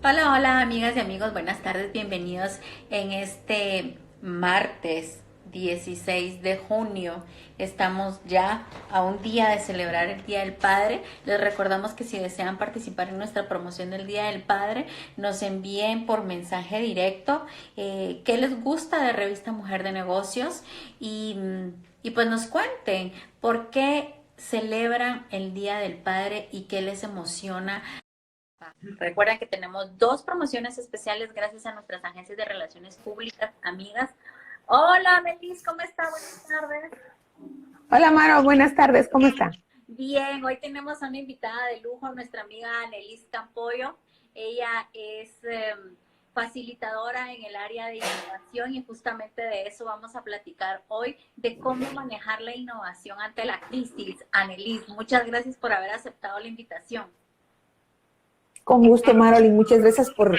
Hola, hola amigas y amigos, buenas tardes, bienvenidos en este martes 16 de junio. Estamos ya a un día de celebrar el Día del Padre. Les recordamos que si desean participar en nuestra promoción del Día del Padre, nos envíen por mensaje directo qué les gusta de Revista Mujer de Negocios y pues nos cuenten por qué celebran el Día del Padre y qué les emociona. Recuerden que tenemos dos promociones especiales gracias a nuestras agencias de relaciones públicas, amigas. Hola, Melis, ¿cómo está? Buenas tardes. Hola Maro, buenas tardes, ¿cómo está? Bien, hoy tenemos a una invitada de lujo, nuestra amiga Anelis Campoyo. Ella es facilitadora en el área de innovación y justamente de eso vamos a platicar hoy, de cómo manejar la innovación ante la crisis. Anelis, muchas gracias por haber aceptado la invitación. Con gusto, Marolyn, muchas gracias por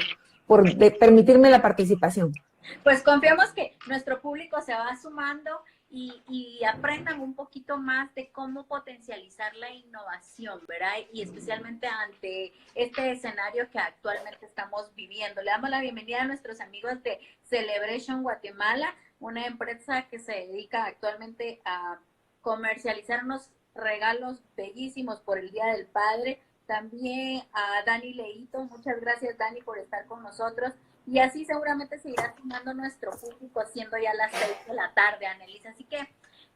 permitirme la participación. Pues confiamos que nuestro público se va sumando y aprendan un poquito más de cómo potencializar la innovación, ¿verdad? Y especialmente ante este escenario que actualmente estamos viviendo. Le damos la bienvenida a nuestros amigos de Celebration Guatemala, una empresa que se dedica actualmente a comercializar unos regalos bellísimos por el Día del Padre. También a Dani Leito, muchas gracias Dani por estar con nosotros. Y así seguramente se irá sumando nuestro público, siendo ya las 6 de la tarde, Annelise. Así que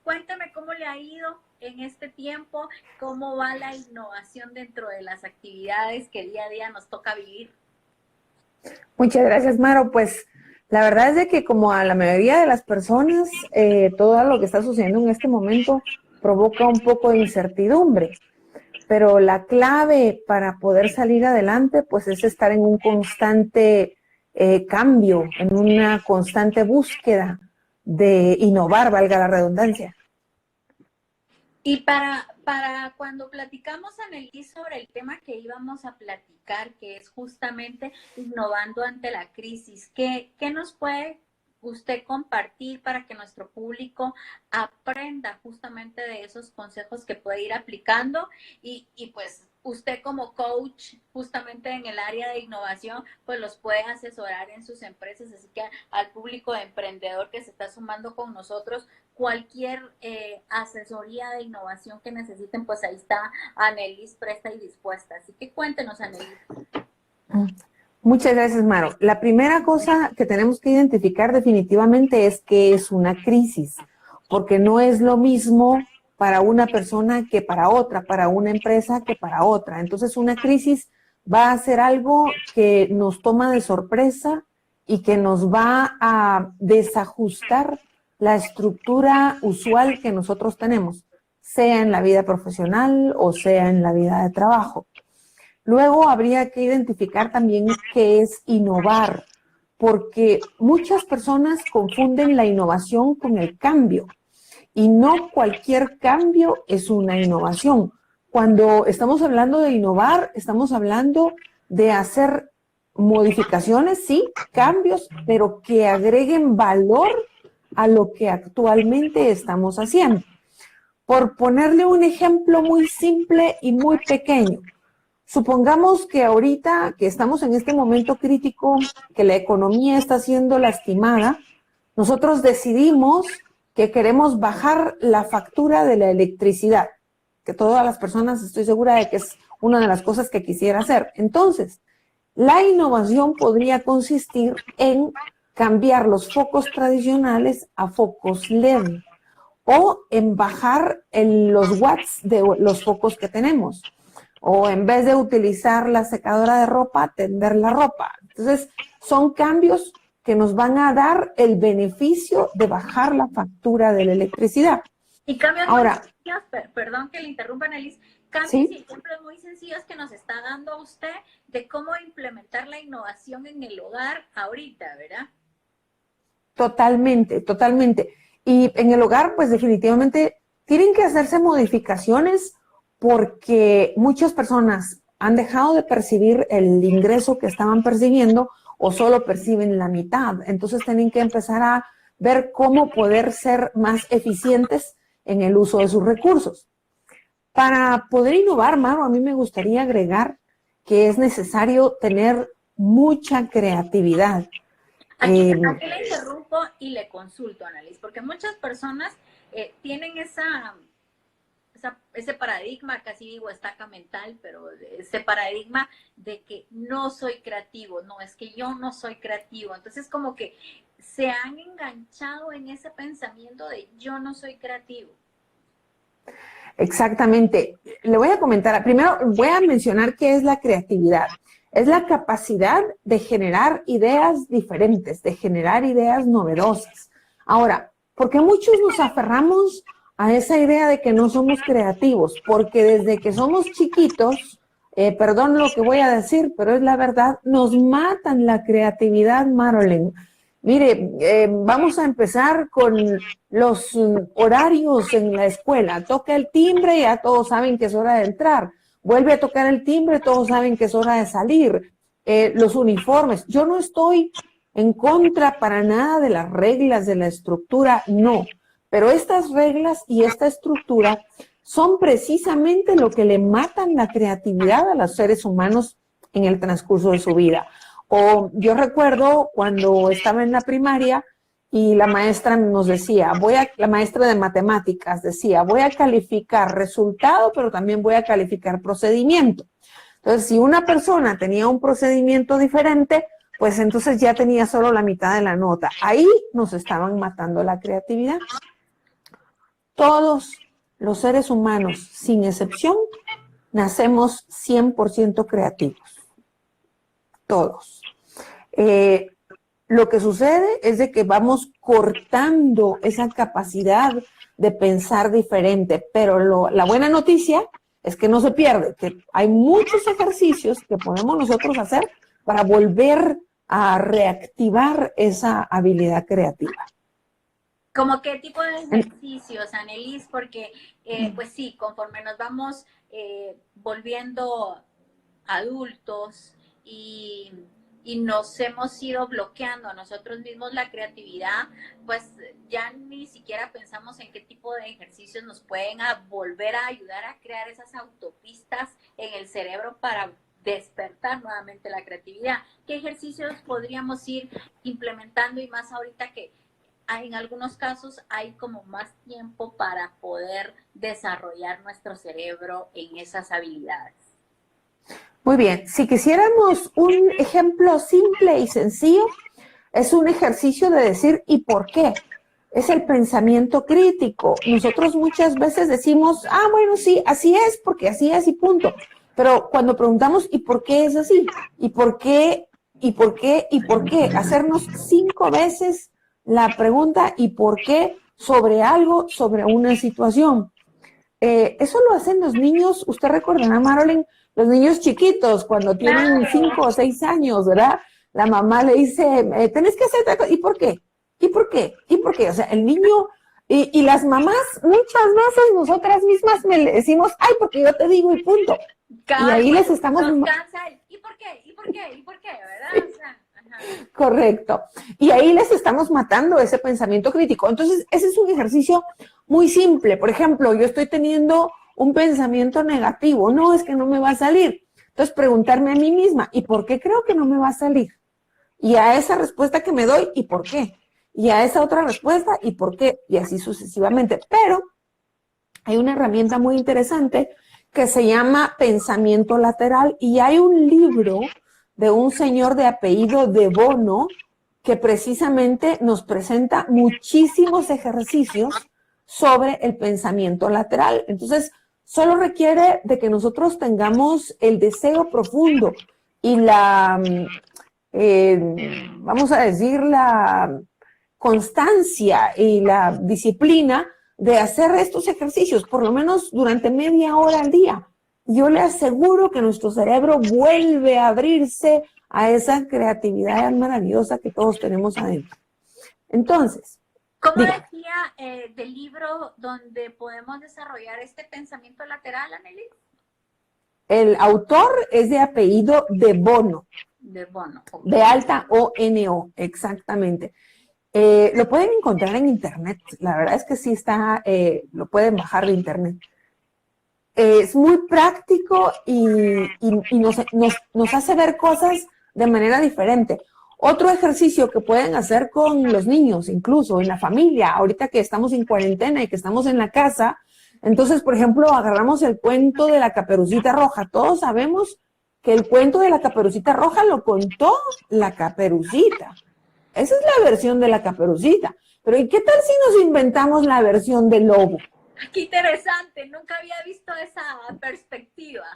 cuéntame cómo le ha ido en este tiempo, cómo va la innovación dentro de las actividades que día a día nos toca vivir. Muchas gracias, Maro. Pues la verdad es de que como a la mayoría de las personas, todo lo que está sucediendo en este momento provoca un poco de incertidumbre. Pero la clave para poder salir adelante, pues es estar en un constante cambio, en una constante búsqueda de innovar, valga la redundancia. Y para cuando platicamos, Annelise, sobre el tema que íbamos a platicar, que es justamente innovando ante la crisis, ¿qué nos puede usted compartir para que nuestro público aprenda justamente de esos consejos que puede ir aplicando y pues usted como coach justamente en el área de innovación pues los puede asesorar en sus empresas, así que al público de emprendedor que se está sumando con nosotros, cualquier asesoría de innovación que necesiten, pues ahí está Annelise presta y dispuesta, así que cuéntenos, Annelise. Muchas gracias, Maro. La primera cosa que tenemos que identificar definitivamente es que es una crisis, porque no es lo mismo para una persona que para otra, para una empresa que para otra. Entonces, una crisis va a ser algo que nos toma de sorpresa y que nos va a desajustar la estructura usual que nosotros tenemos, sea en la vida profesional o sea en la vida de trabajo. Luego habría que identificar también qué es innovar, porque muchas personas confunden la innovación con el cambio y no cualquier cambio es una innovación. Cuando estamos hablando de innovar, estamos hablando de hacer modificaciones, sí, cambios, pero que agreguen valor a lo que actualmente estamos haciendo. Por ponerle un ejemplo muy simple y muy pequeño, supongamos que ahorita que estamos en este momento crítico, que la economía está siendo lastimada, nosotros decidimos que queremos bajar la factura de la electricidad, que todas las personas estoy segura de que es una de las cosas que quisiera hacer. Entonces, la innovación podría consistir en cambiar los focos tradicionales a focos LED o en bajar los watts de los focos que tenemos. O en vez de utilizar la secadora de ropa, tender la ropa. Entonces, son cambios que nos van a dar el beneficio de bajar la factura de la electricidad. Y cambios muy Ahora, sencillos, perdón que le interrumpa, Annelise, cambios y ¿sí? ejemplos muy sencillos que nos está dando a usted de cómo implementar la innovación en el hogar ahorita, ¿verdad? Totalmente, totalmente. Y en el hogar, pues definitivamente tienen que hacerse modificaciones porque muchas personas han dejado de percibir el ingreso que estaban percibiendo o solo perciben la mitad. Entonces tienen que empezar a ver cómo poder ser más eficientes en el uso de sus recursos. Para poder innovar, Maro, a mí me gustaría agregar que es necesario tener mucha creatividad. Aquí le interrumpo y le consulto, Annalise, porque muchas personas tienen ese paradigma, casi digo estaca mental, pero ese paradigma de que no soy creativo, no, es que yo no soy creativo. Entonces como que se han enganchado en ese pensamiento de yo no soy creativo. Exactamente. Le voy a comentar, primero voy a mencionar qué es la creatividad. Es la capacidad de generar ideas diferentes, de generar ideas novedosas. Ahora, ¿por qué muchos nos aferramos a esa idea de que no somos creativos? Porque desde que somos chiquitos, perdón lo que voy a decir, pero es la verdad, nos matan la creatividad, Marilyn. Mire, vamos a empezar con los horarios en la escuela. Toca el timbre, ya todos saben que es hora de entrar. Vuelve a tocar el timbre, todos saben que es hora de salir. Los uniformes. Yo no estoy en contra para nada de las reglas, de la estructura, no. Pero estas reglas y esta estructura son precisamente lo que le matan la creatividad a los seres humanos en el transcurso de su vida. O yo recuerdo cuando estaba en la primaria y la maestra nos decía, la maestra de matemáticas decía, voy a calificar resultado, pero también voy a calificar procedimiento. Entonces, si una persona tenía un procedimiento diferente, pues entonces ya tenía solo la mitad de la nota. Ahí nos estaban matando la creatividad. Todos los seres humanos, sin excepción, nacemos 100% creativos. Todos. Lo que sucede es de que vamos cortando esa capacidad de pensar diferente, pero la buena noticia es que no se pierde, que hay muchos ejercicios que podemos nosotros hacer para volver a reactivar esa habilidad creativa. ¿Cómo qué tipo de ejercicios, Annelise? Porque, pues sí, conforme nos vamos volviendo adultos y nos hemos ido bloqueando a nosotros mismos la creatividad, pues ya ni siquiera pensamos en qué tipo de ejercicios nos pueden volver a ayudar a crear esas autopistas en el cerebro para despertar nuevamente la creatividad. ¿Qué ejercicios podríamos ir implementando y más ahorita que en algunos casos hay como más tiempo para poder desarrollar nuestro cerebro en esas habilidades? Muy bien, si quisiéramos un ejemplo simple y sencillo, es un ejercicio de decir ¿y por qué? Es el pensamiento crítico. Nosotros muchas veces decimos, bueno, sí, así es, porque así es y punto. Pero cuando preguntamos ¿y por qué es así? ¿Y por qué? ¿Y por qué? ¿Y por qué? Hacernos 5 veces la pregunta ¿y por qué? Sobre algo, sobre una situación. Eso lo hacen los niños, usted recordará, Marilyn, los niños chiquitos, cuando tienen 5 o 6 años, ¿verdad? La mamá le dice, tenés que hacer tal cosa. ¿Y por qué? ¿Y por qué? ¿Y por qué? O sea, el niño, y las mamás, muchas veces nosotras mismas le decimos, porque yo te digo y punto. Y ahí les estamos... ¿Y por qué? ¿Y por qué? ¿Y por qué? ¿Verdad? O sea, correcto. Y ahí les estamos matando ese pensamiento crítico. Entonces, ese es un ejercicio muy simple. Por ejemplo, yo estoy teniendo un pensamiento negativo. No, es que no me va a salir. Entonces, preguntarme a mí misma, ¿y por qué creo que no me va a salir? Y a esa respuesta que me doy, ¿y por qué? Y a esa otra respuesta, ¿y por qué? Y así sucesivamente. Pero hay una herramienta muy interesante que se llama pensamiento lateral y hay un libro de un señor de apellido de Bono que precisamente nos presenta muchísimos ejercicios sobre el pensamiento lateral. Entonces, solo requiere de que nosotros tengamos el deseo profundo y vamos a decir, la constancia y la disciplina de hacer estos ejercicios, por lo menos durante media hora al día. Yo le aseguro que nuestro cerebro vuelve a abrirse a esa creatividad maravillosa que todos tenemos adentro. Entonces, ¿cómo decía del libro donde podemos desarrollar este pensamiento lateral, Annelise? El autor es de apellido de Bono. De Bono. Okay. De alta O-N-O, exactamente. Lo pueden encontrar en internet. La verdad es que sí está, lo pueden bajar de internet. Es muy práctico y nos hace ver cosas de manera diferente. Otro ejercicio que pueden hacer con los niños, incluso en la familia, ahorita que estamos en cuarentena y que estamos en la casa, entonces, por ejemplo, agarramos el cuento de la Caperucita Roja. Todos sabemos que el cuento de la Caperucita Roja lo contó la Caperucita. Esa es la versión de la Caperucita. Pero ¿y qué tal si nos inventamos la versión del lobo? Qué interesante, nunca había visto esa perspectiva.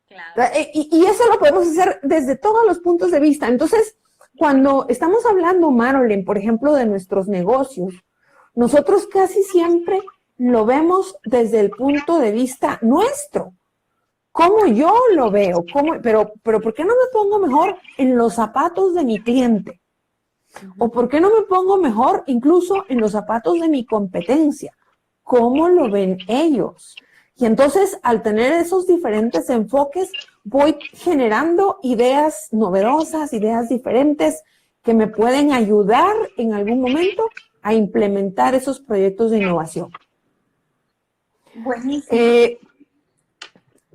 Claro. Y eso lo podemos hacer desde todos los puntos de vista. Entonces, cuando estamos hablando, Marilyn, por ejemplo, de nuestros negocios, nosotros casi siempre lo vemos desde el punto de vista nuestro. ¿Cómo yo lo veo? Pero ¿por qué no me pongo mejor en los zapatos de mi cliente? ¿O por qué no me pongo mejor incluso en los zapatos de mi competencia? ¿Cómo lo ven ellos? Y entonces, al tener esos diferentes enfoques, voy generando ideas novedosas, ideas diferentes que me pueden ayudar en algún momento a implementar esos proyectos de innovación. Buenísimo.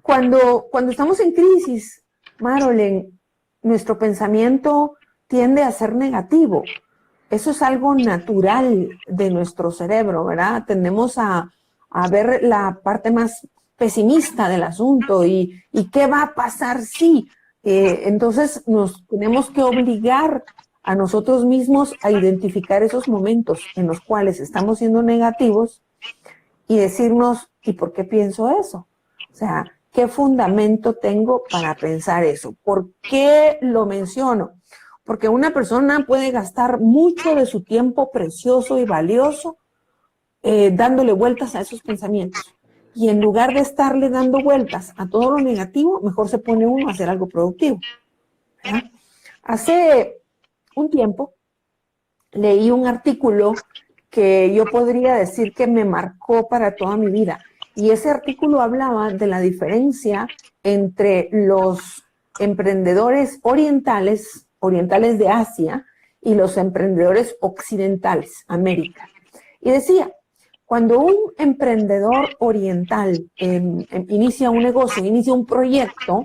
Cuando estamos en crisis, Marilyn, nuestro pensamiento tiende a ser negativo. Eso es algo natural de nuestro cerebro, ¿verdad? Tendemos a ver la parte más pesimista del asunto y qué va a pasar si. Entonces nos tenemos que obligar a nosotros mismos a identificar esos momentos en los cuales estamos siendo negativos y decirnos, ¿y por qué pienso eso? O sea, ¿qué fundamento tengo para pensar eso? ¿Por qué lo menciono? Porque una persona puede gastar mucho de su tiempo precioso y valioso dándole vueltas a esos pensamientos. Y en lugar de estarle dando vueltas a todo lo negativo, mejor se pone uno a hacer algo productivo. ¿Verdad? Hace un tiempo leí un artículo que yo podría decir que me marcó para toda mi vida. Y ese artículo hablaba de la diferencia entre los emprendedores orientales de Asia y los emprendedores occidentales, América. Y decía, cuando un emprendedor oriental inicia un negocio, inicia un proyecto,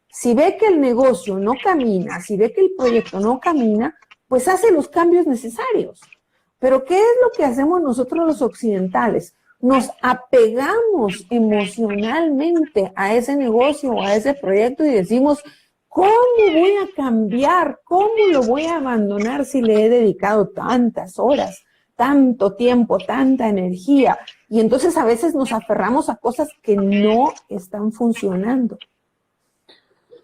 si ve que el negocio no camina, si ve que el proyecto no camina, pues hace los cambios necesarios. Pero ¿qué es lo que hacemos nosotros los occidentales? Nos apegamos emocionalmente a ese negocio o a ese proyecto y decimos, ¿cómo voy a cambiar? ¿Cómo lo voy a abandonar si le he dedicado tantas horas, tanto tiempo, tanta energía? Y entonces a veces nos aferramos a cosas que no están funcionando.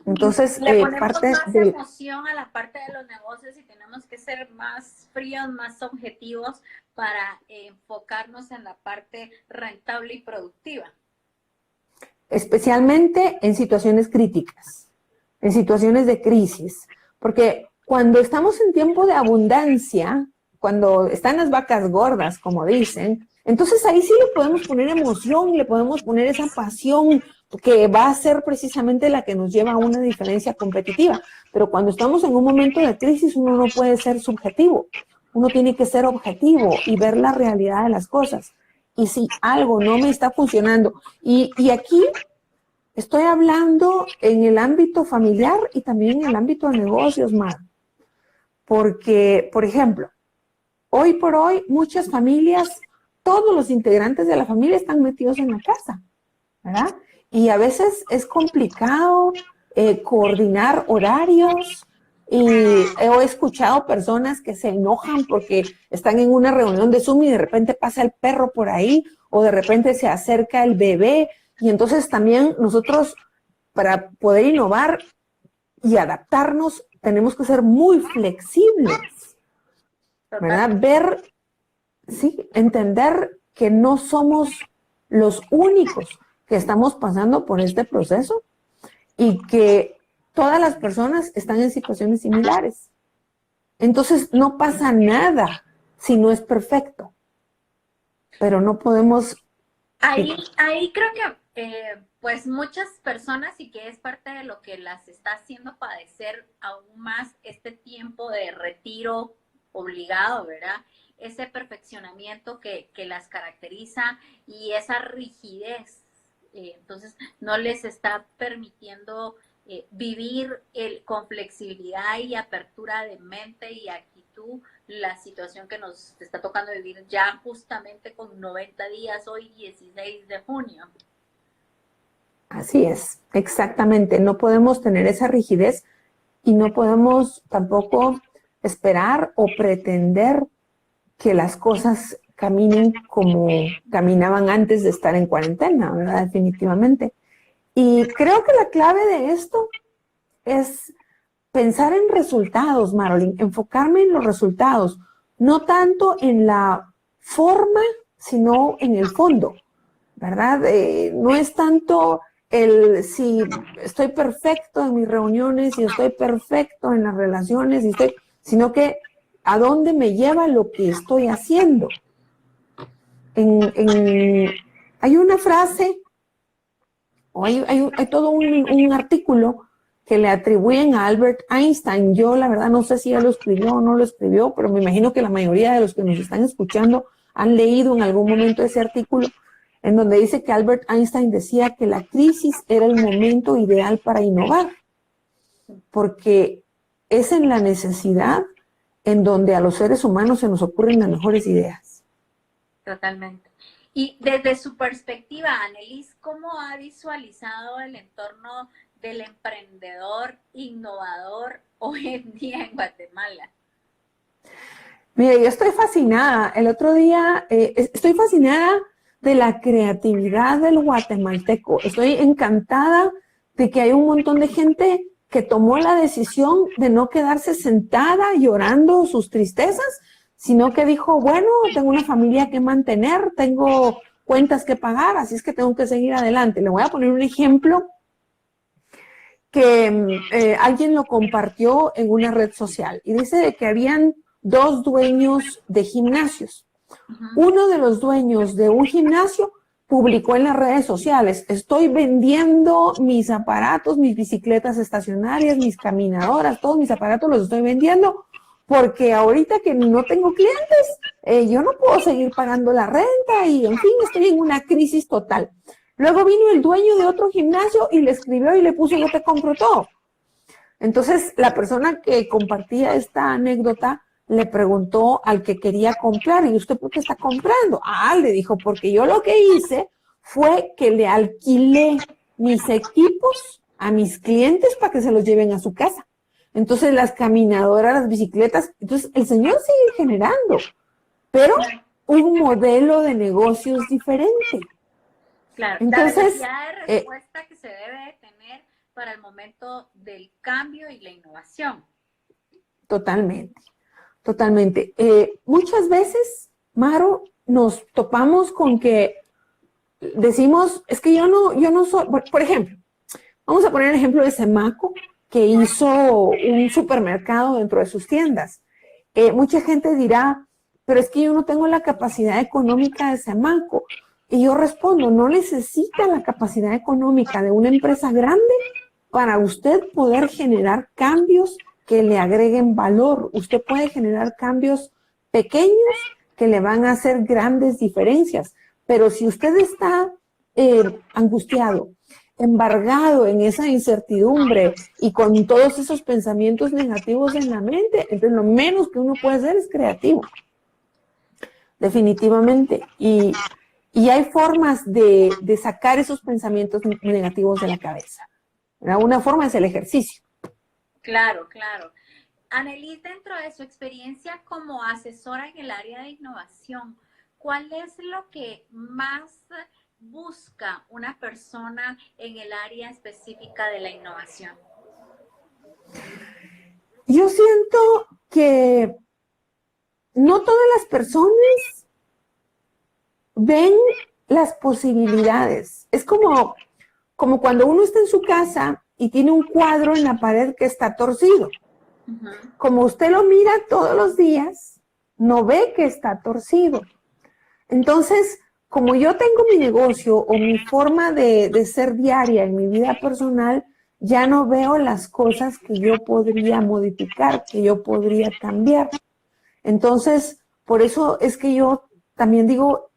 Entonces, le ponemos más emoción a la parte de los negocios y tenemos que ser más fríos, más objetivos para enfocarnos en la parte rentable y productiva. Especialmente en situaciones críticas, en situaciones de crisis, porque cuando estamos en tiempo de abundancia, cuando están las vacas gordas, como dicen, entonces ahí sí le podemos poner emoción, le podemos poner esa pasión que va a ser precisamente la que nos lleva a una diferencia competitiva. Pero cuando estamos en un momento de crisis, uno no puede ser subjetivo. Uno tiene que ser objetivo y ver la realidad de las cosas. Y si algo no me está funcionando, y aquí estoy hablando en el ámbito familiar y también en el ámbito de negocios, Mar. Porque, por ejemplo, hoy por hoy muchas familias, todos los integrantes de la familia están metidos en la casa, ¿verdad? Y a veces es complicado coordinar horarios y he escuchado personas que se enojan porque están en una reunión de Zoom y de repente pasa el perro por ahí o de repente se acerca el bebé y entonces también nosotros para poder innovar y adaptarnos tenemos que ser muy flexibles, ¿verdad? Ver, sí, entender que no somos los únicos que estamos pasando por este proceso y que todas las personas están en situaciones similares. Entonces no pasa nada si no es perfecto, pero no podemos... Ahí creo que pues muchas personas y que es parte de lo que las está haciendo padecer aún más este tiempo de retiro obligado, ¿verdad? Ese perfeccionamiento que las caracteriza y esa rigidez. Entonces no les está permitiendo vivir con flexibilidad y apertura de mente y actitud la situación que nos está tocando vivir ya justamente con 90 días, hoy 16 de junio. Así es, exactamente. No podemos tener esa rigidez y no podemos tampoco esperar o pretender que las cosas caminen como caminaban antes de estar en cuarentena, ¿verdad? Definitivamente. Y creo que la clave de esto es pensar en resultados, Marilyn, enfocarme en los resultados, no tanto en la forma, sino en el fondo, ¿verdad? No es tanto el si estoy perfecto en mis reuniones, si estoy perfecto en las relaciones, sino que a dónde me lleva lo que estoy haciendo. Hay una frase, o hay todo un artículo que le atribuyen a Albert Einstein. Yo la verdad no sé si él lo escribió o no lo escribió, pero me imagino que la mayoría de los que nos están escuchando han leído en algún momento ese artículo, en donde dice que Albert Einstein decía que la crisis era el momento ideal para innovar, porque es en la necesidad en donde a los seres humanos se nos ocurren las mejores ideas. Totalmente. Y desde su perspectiva, Annelise, ¿cómo ha visualizado el entorno del emprendedor innovador hoy en día en Guatemala? Mire, yo estoy fascinada. El otro día estoy fascinada de la creatividad del guatemalteco. Estoy encantada de que hay un montón de gente que tomó la decisión de no quedarse sentada llorando sus tristezas, sino que dijo, bueno, tengo una familia que mantener, tengo cuentas que pagar, así es que tengo que seguir adelante. Le voy a poner un ejemplo que alguien lo compartió en una red social y dice de que habían 2 dueños de gimnasios. Uno de los dueños de un gimnasio publicó en las redes sociales, estoy vendiendo mis aparatos, mis bicicletas estacionarias, mis caminadoras, todos mis aparatos los estoy vendiendo porque ahorita que no tengo clientes, yo no puedo seguir pagando la renta y en fin, estoy en una crisis total. Luego vino el dueño de otro gimnasio y le escribió y le puso, yo te compro todo. Entonces, la persona que compartía esta anécdota le preguntó al que quería comprar, ¿y usted por qué está comprando? Ah, le dijo, porque yo lo que hice fue que le alquilé mis equipos a mis clientes para que se los lleven a su casa. Entonces, las caminadoras, las bicicletas, entonces el señor sigue generando, pero un modelo de negocios diferente. Claro, Entonces, la velocidad de respuesta que se debe de tener para el momento del cambio y la innovación. Totalmente, totalmente. Muchas veces, Maro, nos topamos con que decimos, es que yo no soy, por ejemplo, vamos a poner el ejemplo de Semaco, que hizo un supermercado dentro de sus tiendas. Mucha gente dirá, pero es que yo no tengo la capacidad económica de Semaco. Y yo respondo, no necesita la capacidad económica de una empresa grande para usted poder generar cambios que le agreguen valor. Usted puede generar cambios pequeños que le van a hacer grandes diferencias. Pero si usted está angustiado, embargado en esa incertidumbre y con todos esos pensamientos negativos en la mente, entonces lo menos que uno puede hacer es creativo. Definitivamente. Y hay formas de sacar esos pensamientos negativos de la cabeza. Una forma es el ejercicio. Claro, claro. Annelise, dentro de su experiencia como asesora en el área de innovación, ¿cuál es lo que más busca una persona en el área específica de la innovación? Yo siento que no todas las personas ven las posibilidades. Es como cuando uno está en su casa y tiene un cuadro en la pared que está torcido. Como usted lo mira todos los días, no ve que está torcido. Entonces, como yo tengo mi negocio o mi forma de ser diaria en mi vida personal, ya no veo las cosas que yo podría modificar, que yo podría cambiar. Entonces, por eso es que yo también digo,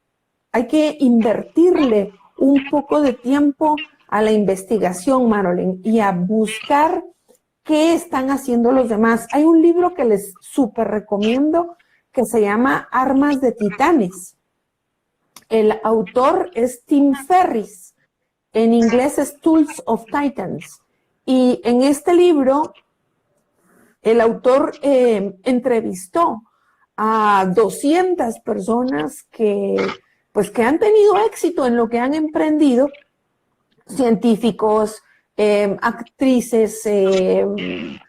hay que invertirle un poco de tiempo a la investigación, Marilyn, y a buscar qué están haciendo los demás. Hay un libro que les súper recomiendo que se llama Armas de Titanes. El autor es Tim Ferriss. En inglés es Tools of Titans. Y en este libro, el autor entrevistó a 200 personas que han tenido éxito en lo que han emprendido, científicos, actrices, de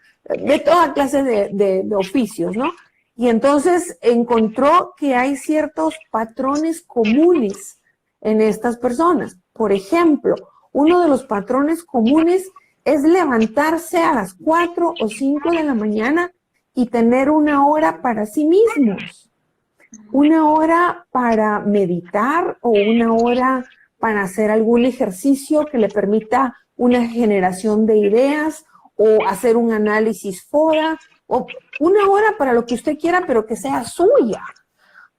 toda clase de oficios, ¿no? Y entonces encontró que hay ciertos patrones comunes en estas personas. Por ejemplo, uno de los patrones comunes es levantarse a las 4 o 5 de la mañana y tener una hora para sí mismos, una hora para meditar o una hora para hacer algún ejercicio que le permita una generación de ideas o hacer un análisis FODA o una hora para lo que usted quiera, pero que sea suya.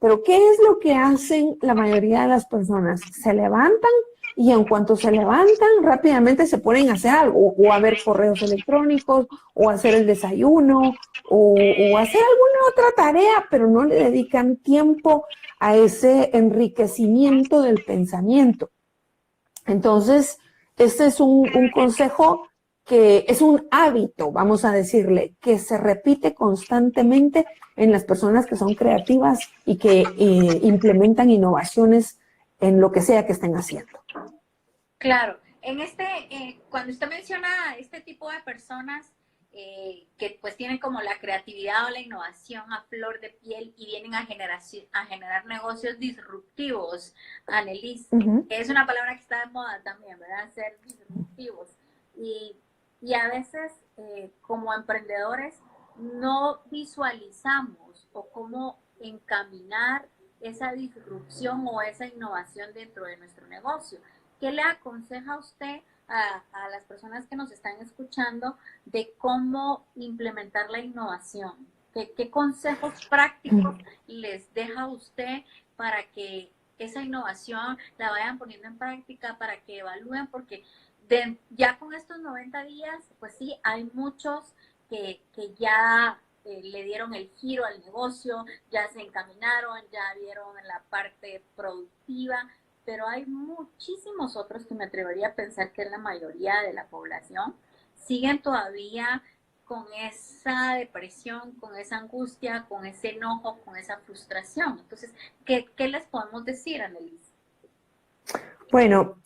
Pero ¿qué es lo que hacen la mayoría de las personas? Se levantan y en cuanto se levantan, rápidamente se ponen a hacer algo, o a ver correos electrónicos, o hacer el desayuno, o hacer alguna otra tarea, pero no le dedican tiempo a ese enriquecimiento del pensamiento. Entonces, este es un consejo que es un hábito, vamos a decirle, que se repite constantemente en las personas que son creativas y que implementan innovaciones en lo que sea que estén haciendo. Claro, en cuando usted menciona este tipo de personas que pues tienen como la creatividad o la innovación a flor de piel y vienen a generar negocios disruptivos, Annelise, que es una palabra que está de moda también, ¿verdad? Ser disruptivos. Y a veces como emprendedores no visualizamos o cómo encaminar esa disrupción o esa innovación dentro de nuestro negocio. ¿Qué le aconseja usted a las personas que nos están escuchando de cómo implementar la innovación? ¿Qué consejos prácticos les deja usted para que esa innovación la vayan poniendo en práctica, para que evalúen? Porque ya con estos 90 días, pues sí, hay muchos que ya le dieron el giro al negocio, ya se encaminaron, ya vieron la parte productiva, pero hay muchísimos otros que me atrevería a pensar que es la mayoría de la población, siguen todavía con esa depresión, con esa angustia, con ese enojo, con esa frustración. Entonces, ¿qué les podemos decir, Annelise? Bueno,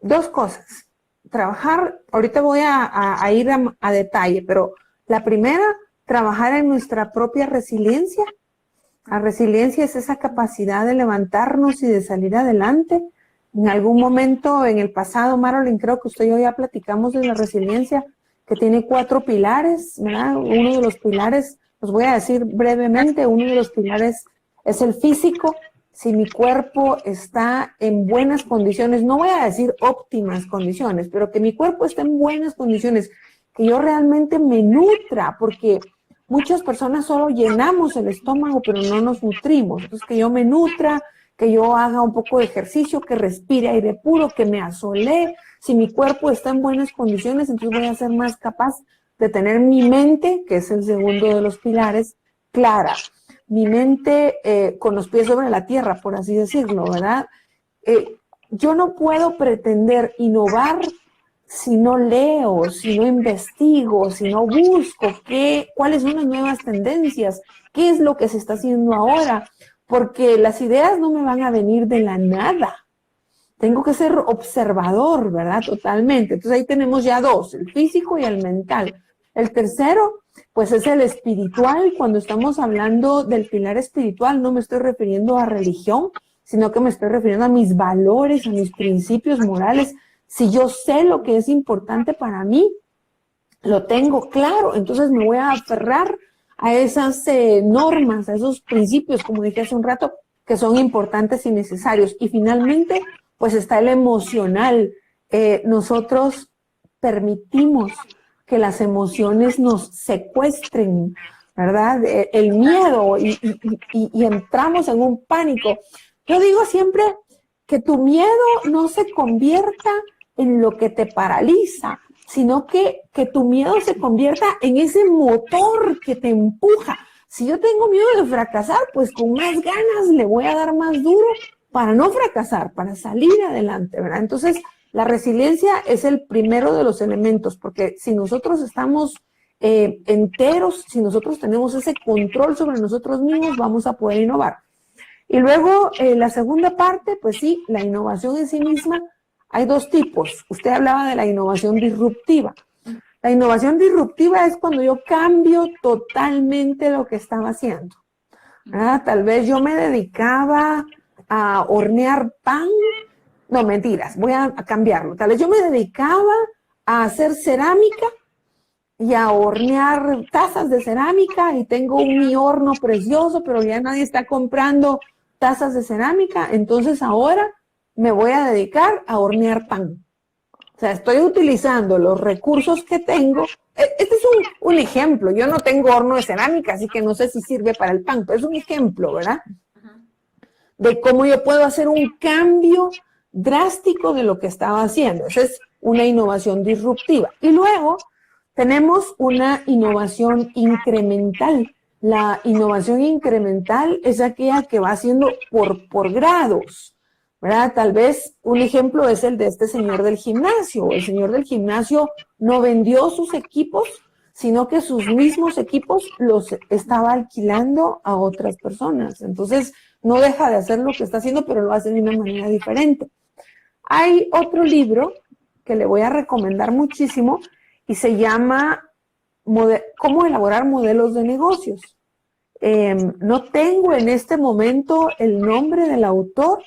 dos cosas. Trabajar, ahorita voy a ir a detalle, pero la primera, trabajar en nuestra propia resiliencia. La resiliencia es esa capacidad de levantarnos y de salir adelante. En algún momento en el pasado, Marilyn, creo que usted y yo ya platicamos de la resiliencia, que tiene 4 pilares, ¿verdad? Uno de los pilares, los voy a decir brevemente, uno de los pilares es el físico. Si mi cuerpo está en buenas condiciones, no voy a decir óptimas condiciones, pero que mi cuerpo esté en buenas condiciones, que yo realmente me nutra, porque muchas personas solo llenamos el estómago, pero no nos nutrimos. Entonces, que yo me nutra, que yo haga un poco de ejercicio, que respire aire puro, que me asolee. Si mi cuerpo está en buenas condiciones, entonces voy a ser más capaz de tener mi mente, que es el segundo de los pilares, clara. Mi mente con los pies sobre la tierra, por así decirlo, ¿verdad? Yo no puedo pretender innovar si no leo, si no investigo, si no busco cuáles son las nuevas tendencias, qué es lo que se está haciendo ahora, porque las ideas no me van a venir de la nada. Tengo que ser observador, ¿verdad? Totalmente. Entonces ahí tenemos ya 2, el físico y el mental. El tercero, pues es el espiritual. Cuando estamos hablando del pilar espiritual, no me estoy refiriendo a religión, sino que me estoy refiriendo a mis valores, a mis principios morales. Si yo sé lo que es importante para mí, lo tengo claro, entonces me voy a aferrar a esas normas, a esos principios, como dije hace un rato, que son importantes y necesarios. Y finalmente, pues está el emocional. Nosotros permitimos que las emociones nos secuestren, ¿verdad? El miedo y entramos en un pánico. Yo digo siempre que tu miedo no se convierta en lo que te paraliza, sino que tu miedo se convierta en ese motor que te empuja. Si yo tengo miedo de fracasar, pues con más ganas le voy a dar más duro para no fracasar, para salir adelante, ¿verdad? Entonces, la resiliencia es el primero de los elementos, porque si nosotros estamos enteros, si nosotros tenemos ese control sobre nosotros mismos, vamos a poder innovar. Y luego, la segunda parte, pues sí, la innovación en sí misma, hay dos tipos. Usted hablaba de la innovación disruptiva. La innovación disruptiva es cuando yo cambio totalmente lo que estaba haciendo, ¿verdad? Tal vez yo me dedicaba a hornear pan. No, mentiras, voy a cambiarlo. Tal vez yo me dedicaba a hacer cerámica y a hornear tazas de cerámica y tengo mi horno precioso, pero ya nadie está comprando tazas de cerámica, entonces ahora me voy a dedicar a hornear pan. O sea, estoy utilizando los recursos que tengo. Este es un ejemplo. Yo no tengo horno de cerámica, así que no sé si sirve para el pan, pero es un ejemplo, ¿verdad? De cómo yo puedo hacer un cambio drástico de lo que estaba haciendo. Esa es una innovación disruptiva. Y luego tenemos una innovación incremental. La innovación incremental es aquella que va haciendo por grados, ¿verdad? Tal vez un ejemplo es el de este señor del gimnasio. El señor del gimnasio no vendió sus equipos, sino que sus mismos equipos los estaba alquilando a otras personas. Entonces, no deja de hacer lo que está haciendo, pero lo hace de una manera diferente. Hay otro libro que le voy a recomendar muchísimo y se llama Cómo elaborar modelos de negocios. No tengo en este momento el nombre del autor,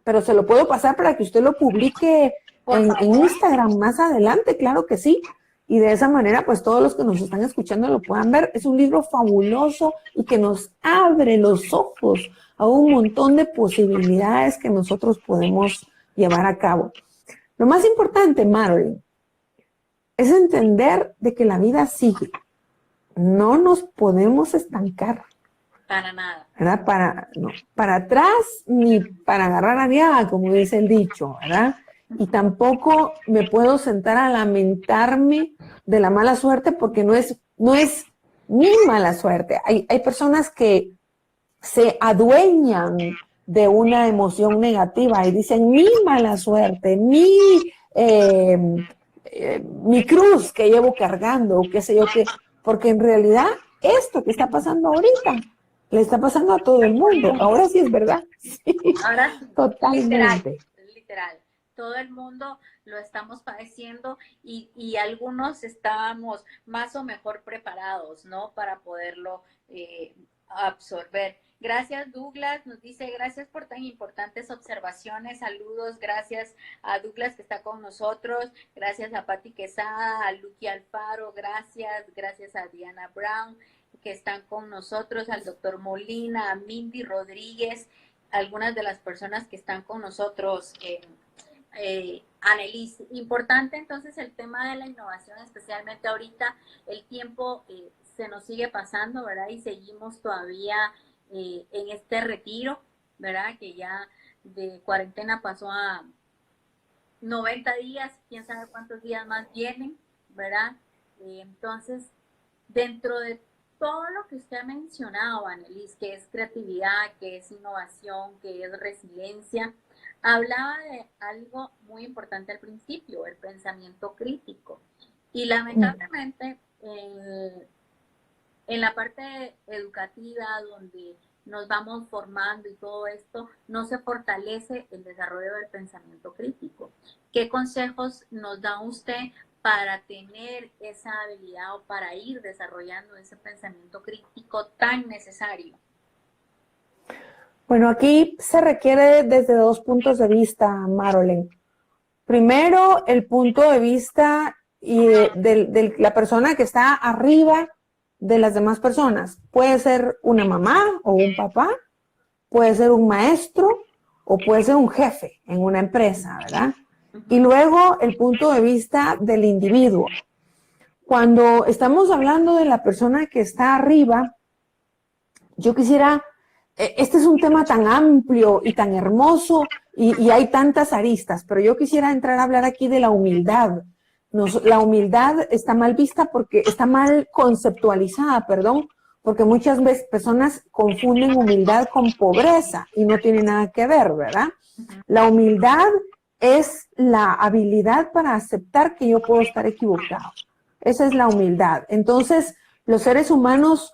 pero se lo puedo pasar para que usted lo publique en Instagram más adelante, claro que sí. Y de esa manera, pues todos los que nos están escuchando lo puedan ver. Es un libro fabuloso y que nos abre los ojos a un montón de posibilidades que nosotros podemos llevar a cabo. Lo más importante, Marilyn, es entender de que la vida sigue. No nos podemos estancar. Para nada. ¿Verdad? Para atrás ni para agarrar arriba, como dice el dicho, ¿verdad? Y tampoco me puedo sentar a lamentarme de la mala suerte porque no es mi mala suerte. Hay personas que se adueñan de una emoción negativa y dicen mi mala suerte, mi cruz que llevo cargando, o qué sé yo qué, porque en realidad esto que está pasando ahorita le está pasando a todo el mundo. Ahora sí es verdad. Sí, ahora sí, totalmente. Literal. Todo el mundo lo estamos padeciendo y algunos estábamos más o mejor preparados, ¿no? Para poderlo absorber. Gracias, Douglas. Nos dice, gracias por tan importantes observaciones. Saludos. Gracias a Douglas que está con nosotros. Gracias a Patti Quesada, a Luqui Alfaro. Gracias. Gracias a Diana Brown que están con nosotros, al doctor Molina, a Mindy Rodríguez, algunas de las personas que están con nosotros. Annelise, importante entonces el tema de la innovación, especialmente ahorita el tiempo se nos sigue pasando, ¿verdad? Y seguimos todavía en este retiro, ¿verdad? Que ya de cuarentena pasó a 90 días, quién sabe cuántos días más vienen, ¿verdad? Entonces, dentro de todo lo que usted ha mencionado, Annelise, que es creatividad, que es innovación, que es resiliencia, hablaba de algo muy importante al principio, el pensamiento crítico. Y lamentablemente, en la parte educativa, donde nos vamos formando y todo esto, no se fortalece el desarrollo del pensamiento crítico. ¿Qué consejos nos da usted para tener esa habilidad o para ir desarrollando ese pensamiento crítico tan necesario? Bueno, aquí se requiere desde dos puntos de vista, Marilyn. Primero, el punto de vista de la persona que está arriba de las demás personas. Puede ser una mamá o un papá, puede ser un maestro o puede ser un jefe en una empresa, ¿verdad? Y luego el punto de vista del individuo. Cuando estamos hablando de la persona que está arriba, yo quisiera, este es un tema tan amplio y tan hermoso y hay tantas aristas, pero yo quisiera entrar a hablar aquí de la humildad. La humildad está mal vista porque está mal conceptualizada, perdón, porque muchas veces personas confunden humildad con pobreza y no tiene nada que ver, ¿verdad? La humildad es la habilidad para aceptar que yo puedo estar equivocado. Esa es la humildad. Entonces, los seres humanos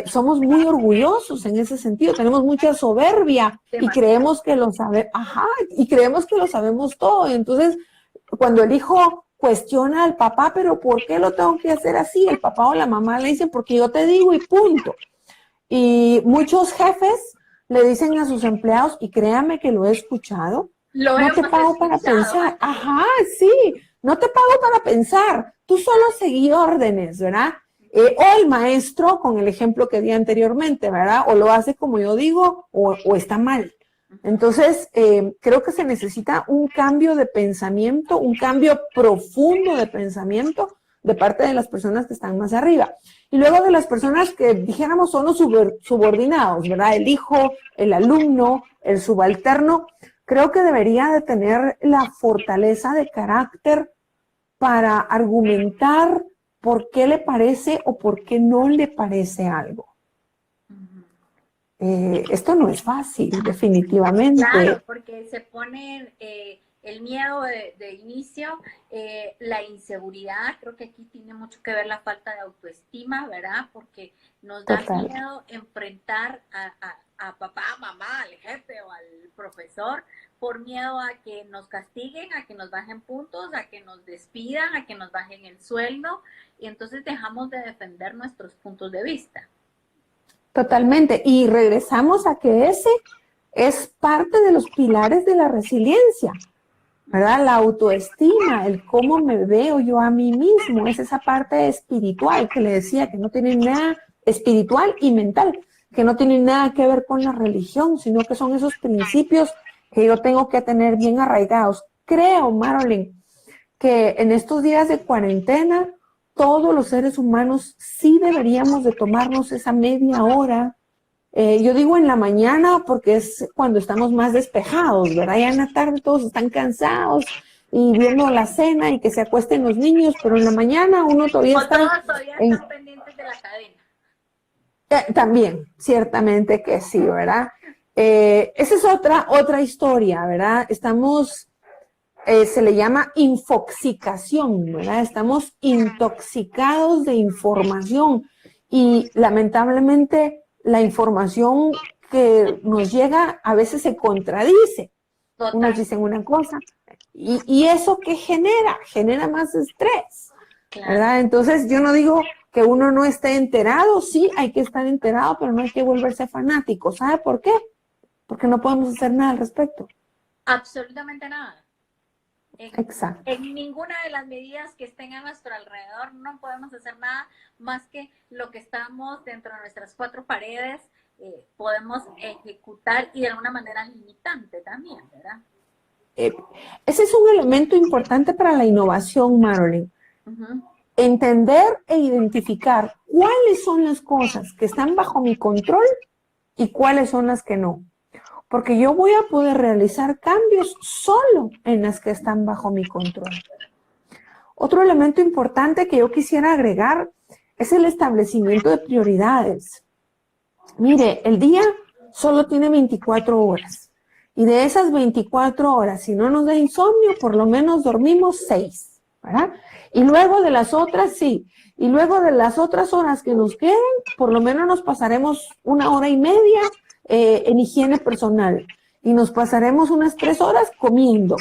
somos muy orgullosos en ese sentido, tenemos mucha soberbia y creemos que lo sabemos todo. Entonces, cuando el hijo cuestiona al papá, pero ¿por qué lo tengo que hacer así? El papá o la mamá le dicen, porque yo te digo y punto. Y muchos jefes le dicen a sus empleados, y créame que lo he escuchado, no te pago para pensar. Ajá, sí, no te pago para pensar. Tú solo seguí órdenes, ¿verdad? O el maestro, con el ejemplo que di anteriormente, ¿verdad? O lo hace como yo digo, o está mal. Entonces, creo que se necesita un cambio de pensamiento, un cambio profundo de pensamiento de parte de las personas que están más arriba. Y luego de las personas que dijéramos son los subordinados, ¿verdad? El hijo, el alumno, el subalterno, creo que debería de tener la fortaleza de carácter para argumentar por qué le parece o por qué no le parece algo. Esto no es fácil, definitivamente. Claro, porque se pone el miedo de inicio, la inseguridad, creo que aquí tiene mucho que ver la falta de autoestima, ¿verdad? Porque nos da miedo enfrentar a papá, mamá, al jefe o al profesor, por miedo a que nos castiguen, a que nos bajen puntos, a que nos despidan, a que nos bajen el sueldo, y entonces dejamos de defender nuestros puntos de vista. Totalmente. Y regresamos a que ese es parte de los pilares de la resiliencia, ¿verdad? La autoestima, el cómo me veo yo a mí mismo, es esa parte espiritual que le decía, que no tiene nada espiritual y mental, que no tiene nada que ver con la religión, sino que son esos principios que yo tengo que tener bien arraigados. Creo, Marilyn, que en estos días de cuarentena, todos los seres humanos sí deberíamos de tomarnos esa media hora. Yo digo en la mañana porque es cuando estamos más despejados, ¿verdad? Ya en la tarde todos están cansados y viendo la cena y que se acuesten los niños, pero en la mañana uno todavía está... Todos todavía están pendientes de la cadena. También, ciertamente que sí, ¿verdad? Esa es otra historia, ¿verdad? Estamos... se le llama infoxicación, ¿verdad? Estamos intoxicados de información y lamentablemente la información que nos llega a veces se contradice. Total. Unos dicen una cosa y eso ¿qué genera? Genera más estrés, claro. ¿Verdad? Entonces yo no digo que uno no esté enterado, sí hay que estar enterado, pero no hay que volverse fanático. ¿Sabe por qué? Porque no podemos hacer nada al respecto. Absolutamente nada. Exacto. En ninguna de las medidas que estén a nuestro alrededor no podemos hacer nada más que lo que estamos dentro de nuestras cuatro paredes podemos ejecutar y de alguna manera limitante también, ¿verdad? Ese es un elemento importante para la innovación, Marilyn. Entender e identificar cuáles son las cosas que están bajo mi control y cuáles son las que no. Porque yo voy a poder realizar cambios solo en las que están bajo mi control. Otro elemento importante que yo quisiera agregar es el establecimiento de prioridades. Mire, el día solo tiene 24 horas. Y de esas 24 horas, si no nos da insomnio, por lo menos dormimos 6, ¿verdad? Y luego de las otras, sí. Y luego de las otras horas que nos queden, por lo menos nos pasaremos 1 hora y media en higiene personal y nos pasaremos unas 3 horas comiendo.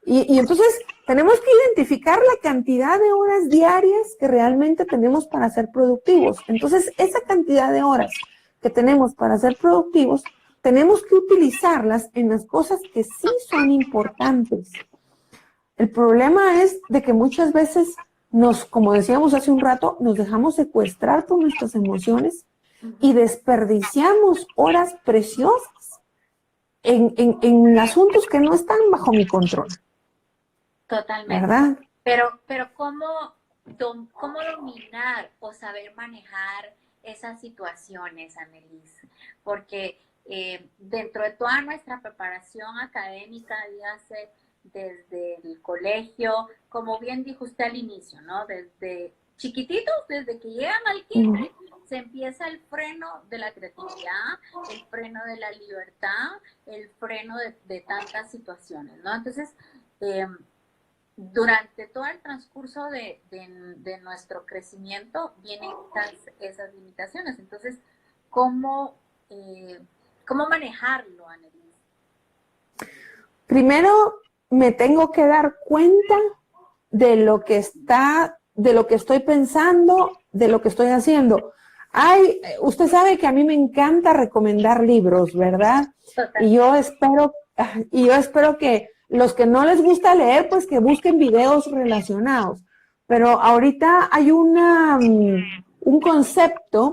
Y entonces tenemos que identificar la cantidad de horas diarias que realmente tenemos para ser productivos. Entonces, esa cantidad de horas que tenemos para ser productivos, tenemos que utilizarlas en las cosas que sí son importantes. El problema es de que muchas veces como decíamos hace un rato, nos dejamos secuestrar por nuestras emociones y desperdiciamos horas preciosas en asuntos que no están bajo mi control. Totalmente. ¿Verdad? Pero ¿cómo dominar o saber manejar esas situaciones, Annelise? Porque dentro de toda nuestra preparación académica, dígase, desde el colegio, como bien dijo usted al inicio, ¿no? Desde chiquititos, desde que llegan al kinder, se empieza el freno de la creatividad, el freno de la libertad, el freno de tantas situaciones, ¿no? Entonces, durante todo el transcurso de nuestro crecimiento vienen esas limitaciones. Entonces, ¿cómo manejarlo, Annelise? Primero, me tengo que dar cuenta de lo que estoy pensando, de lo que estoy haciendo. Usted sabe que a mí me encanta recomendar libros, ¿verdad? Total. Y yo espero que los que no les gusta leer, pues que busquen videos relacionados. Pero ahorita hay un concepto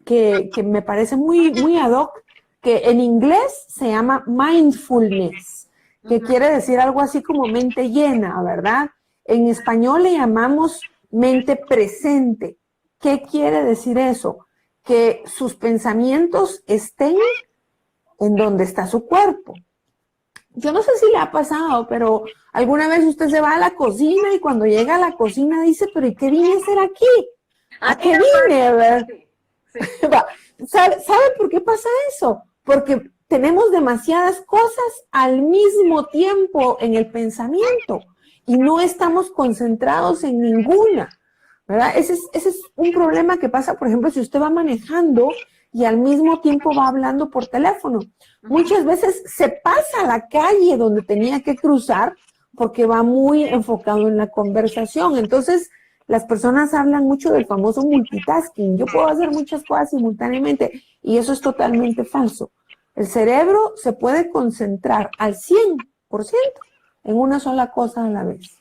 que me parece muy ad hoc, que en inglés se llama mindfulness, que quiere decir algo así como mente llena, ¿verdad? En español le llamamos mente presente. ¿Qué quiere decir eso? Que sus pensamientos estén en donde está su cuerpo. Yo no sé si le ha pasado, pero alguna vez usted se va a la cocina y cuando llega a la cocina dice, pero ¿y qué vine a hacer aquí? ¿A qué vine? ¿Verdad? Sí. ¿Sabe por qué pasa eso? Porque tenemos demasiadas cosas al mismo tiempo en el pensamiento y no estamos concentrados en ninguna, ¿verdad? Ese es un problema que pasa, por ejemplo, si usted va manejando y al mismo tiempo va hablando por teléfono. Muchas veces se pasa la calle donde tenía que cruzar porque va muy enfocado en la conversación. Entonces, las personas hablan mucho del famoso multitasking. Yo puedo hacer muchas cosas simultáneamente y eso es totalmente falso. El cerebro se puede concentrar al 100% en una sola cosa a la vez.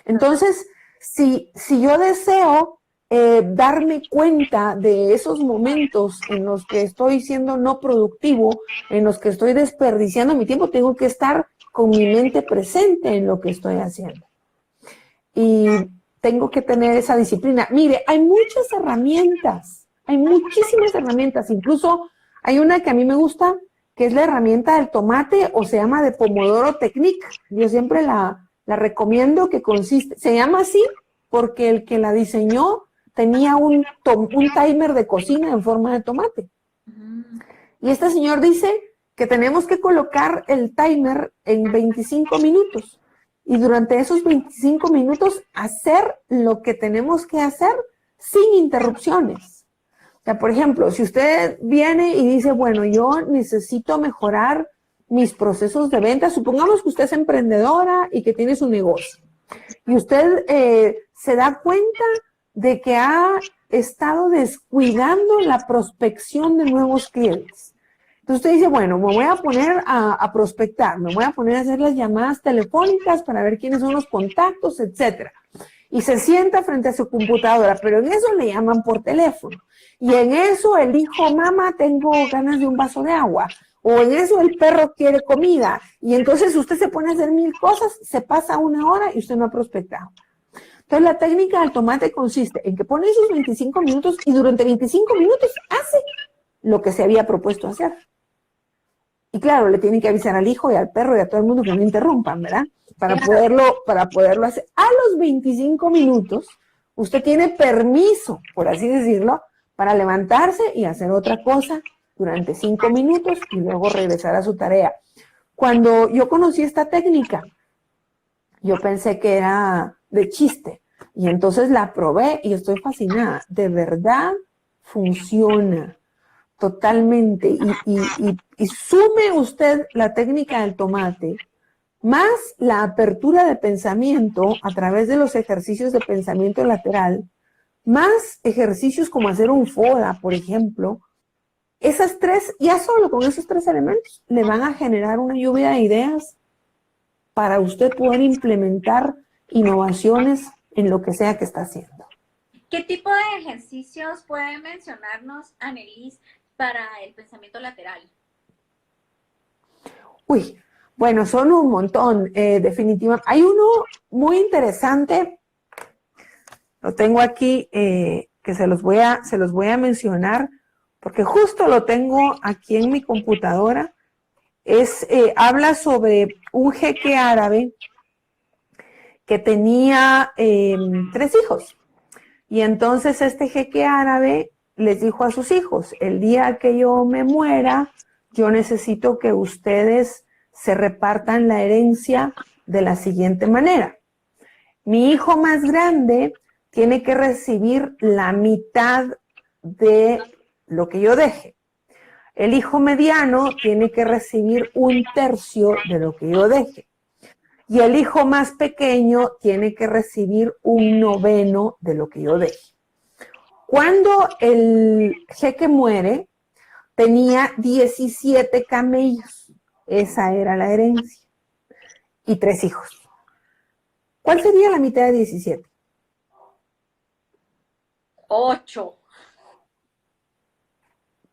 Entonces, si yo deseo darme cuenta de esos momentos en los que estoy siendo no productivo, en los que estoy desperdiciando mi tiempo, tengo que estar con mi mente presente en lo que estoy haciendo. Y tengo que tener esa disciplina. Mire, hay muchas herramientas, hay muchísimas herramientas, incluso hay una que a mí me gusta, que es la herramienta del tomate, o se llama de Pomodoro Technique. Yo siempre la recomiendo, que consiste, se llama así porque el que la diseñó tenía un timer de cocina en forma de tomate. Y este señor dice que tenemos que colocar el timer en 25 minutos. Y durante esos 25 minutos hacer lo que tenemos que hacer sin interrupciones. O sea, por ejemplo, si usted viene y dice, bueno, yo necesito mejorar mis procesos de venta, supongamos que usted es emprendedora y que tiene su negocio. Y usted se da cuenta de que ha estado descuidando la prospección de nuevos clientes. Entonces usted dice, bueno, me voy a poner a prospectar, me voy a poner a hacer las llamadas telefónicas para ver quiénes son los contactos, etcétera. Y se sienta frente a su computadora, pero en eso le llaman por teléfono. Y en eso el hijo, mamá, tengo ganas de un vaso de agua. O en eso el perro quiere comida. Y entonces usted se pone a hacer 1000 cosas, se pasa 1 hora y usted no ha prospectado. Entonces la técnica del tomate consiste en que pone esos 25 minutos y durante 25 minutos hace lo que se había propuesto hacer. Y claro, le tienen que avisar al hijo y al perro y a todo el mundo que no interrumpan, ¿verdad? Para poderlo hacer. A los 25 minutos, usted tiene permiso, por así decirlo, para levantarse y hacer otra cosa durante 5 minutos y luego regresar a su tarea. Cuando yo conocí esta técnica, yo pensé que era de chiste y entonces la probé y estoy fascinada. De verdad funciona totalmente. Y sume usted la técnica del tomate más la apertura de pensamiento a través de los ejercicios de pensamiento lateral, más ejercicios como hacer un FODA, por ejemplo. Esas tres, ya solo con esos 3 elementos, le van a generar una lluvia de ideas para usted poder implementar innovaciones en lo que sea que está haciendo. ¿Qué tipo de ejercicios puede mencionarnos, Annelise, para el pensamiento lateral? Uy, bueno, son un montón, definitivamente. Hay uno muy interesante, lo tengo aquí, que se los voy a mencionar, porque justo lo tengo aquí en mi computadora. Habla sobre un jeque árabe que tenía 3 hijos. Y entonces este jeque árabe les dijo a sus hijos, el día que yo me muera, yo necesito que ustedes se repartan la herencia de la siguiente manera. Mi hijo más grande tiene que recibir la mitad de lo que yo deje. El hijo mediano tiene que recibir 1/3 de lo que yo deje. Y el hijo más pequeño tiene que recibir 1/9 de lo que yo deje. Cuando el jeque muere, tenía 17 camellos. Esa era la herencia. Y 3 hijos. ¿Cuál sería la mitad de 17? 8.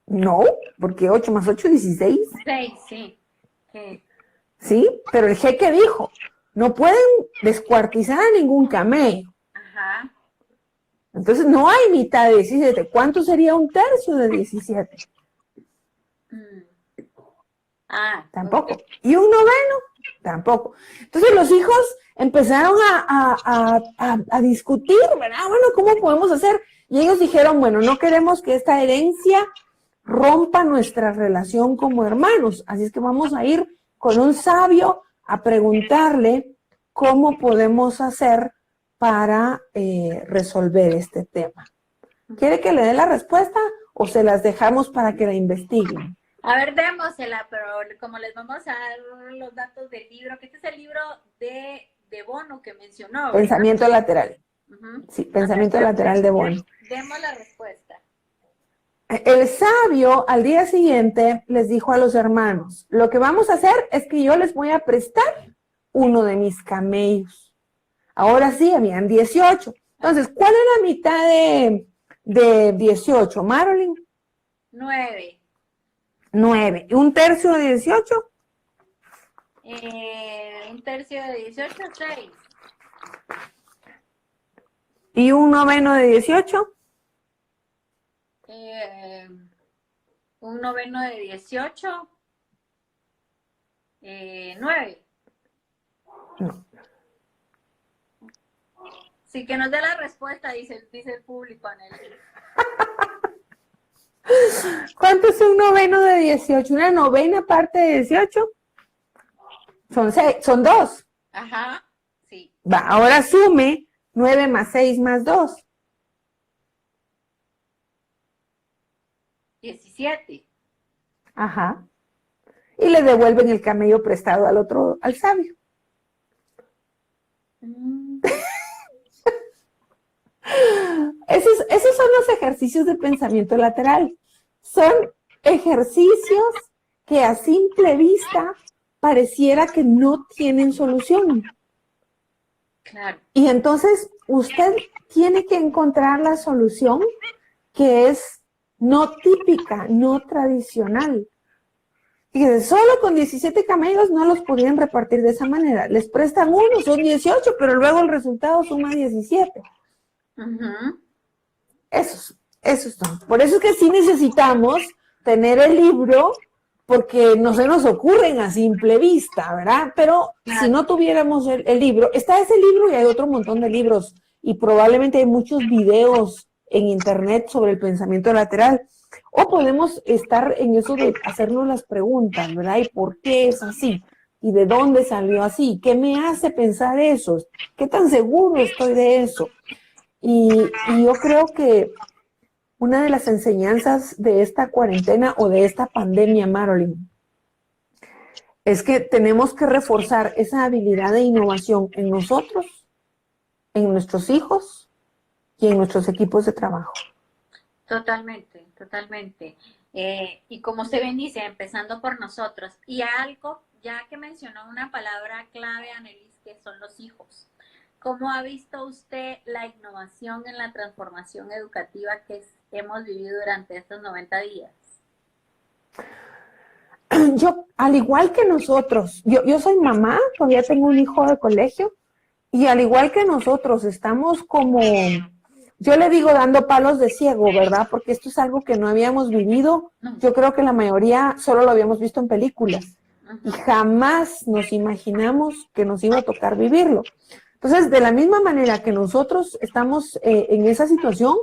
No, porque 8 más 8 es 16. 6, sí. Sí, pero el jeque dijo, no pueden descuartizar a ningún camello. Ajá. Entonces no hay mitad de 17. ¿Cuánto sería 1/3 de 17? Tampoco. Okay. ¿Y 1/9? Tampoco. Entonces los hijos empezaron a discutir, ¿verdad? Bueno, ¿cómo podemos hacer? Y ellos dijeron, bueno, no queremos que esta herencia rompa nuestra relación como hermanos. Así es que vamos a ir con un sabio a preguntarle cómo podemos hacer para resolver este tema. ¿Quiere que le dé la respuesta o se las dejamos para que la investiguen? A ver, démosela, pero como les vamos a dar los datos del libro, que este es el libro de Bono que mencionó, ¿verdad? Pensamiento lateral. Sí, pensamiento lateral de Bono. Demos la respuesta. El sabio al día siguiente les dijo a los hermanos, lo que vamos a hacer es que yo les voy a prestar uno de mis camellos. Ahora sí, habían 18. Entonces, ¿cuál es la mitad de 18, Marilyn? 9. 9. ¿Y 1/3 de 18? 1/3 de 18, 6. ¿Y 1/9 de 18? 1/9 de 18, 9. No. Sí, que nos dé la respuesta, dice el público, Anneli. ¿Cuánto es 1/9 de 18? ¿Una novena parte de 18? Son 2. Ajá, sí. Va, ahora sume 9 más 6 más 2. 17. Ajá. Y le devuelven el camello prestado al sabio. Esos son los ejercicios de pensamiento lateral. Son ejercicios que a simple vista pareciera que no tienen solución. Claro. Y entonces usted tiene que encontrar la solución que es no típica, no tradicional. Fíjese, solo con 17 camellos no los podían repartir de esa manera. Les prestan uno, son 18, pero luego el resultado suma 17. Esos son. Por eso es que sí necesitamos tener el libro, porque no se nos ocurren a simple vista, ¿verdad? Pero si no tuviéramos el libro, está ese libro y hay otro montón de libros, y probablemente hay muchos videos en internet sobre el pensamiento lateral, o podemos estar en eso de hacernos las preguntas, ¿verdad? ¿Y por qué es así? ¿Y de dónde salió así? ¿Qué me hace pensar eso? ¿Qué tan seguro estoy de eso? Y yo creo que una de las enseñanzas de esta cuarentena o de esta pandemia, Marilyn, es que tenemos que reforzar esa habilidad de innovación en nosotros, en nuestros hijos y en nuestros equipos de trabajo. Totalmente, totalmente. Y como usted bien dice, empezando por nosotros. Y algo, ya que mencionó una palabra clave, Annelies, que son los hijos. ¿Cómo ha visto usted la innovación en la transformación educativa que hemos vivido durante estos 90 días? Yo, al igual que nosotros, yo soy mamá, todavía tengo un hijo de colegio, y al igual que nosotros estamos como yo le digo dando palos de ciego, ¿verdad? Porque esto es algo que no habíamos vivido. Yo creo que la mayoría solo lo habíamos visto en películas y jamás nos imaginamos que nos iba a tocar vivirlo. Entonces, de la misma manera que nosotros estamos en esa situación,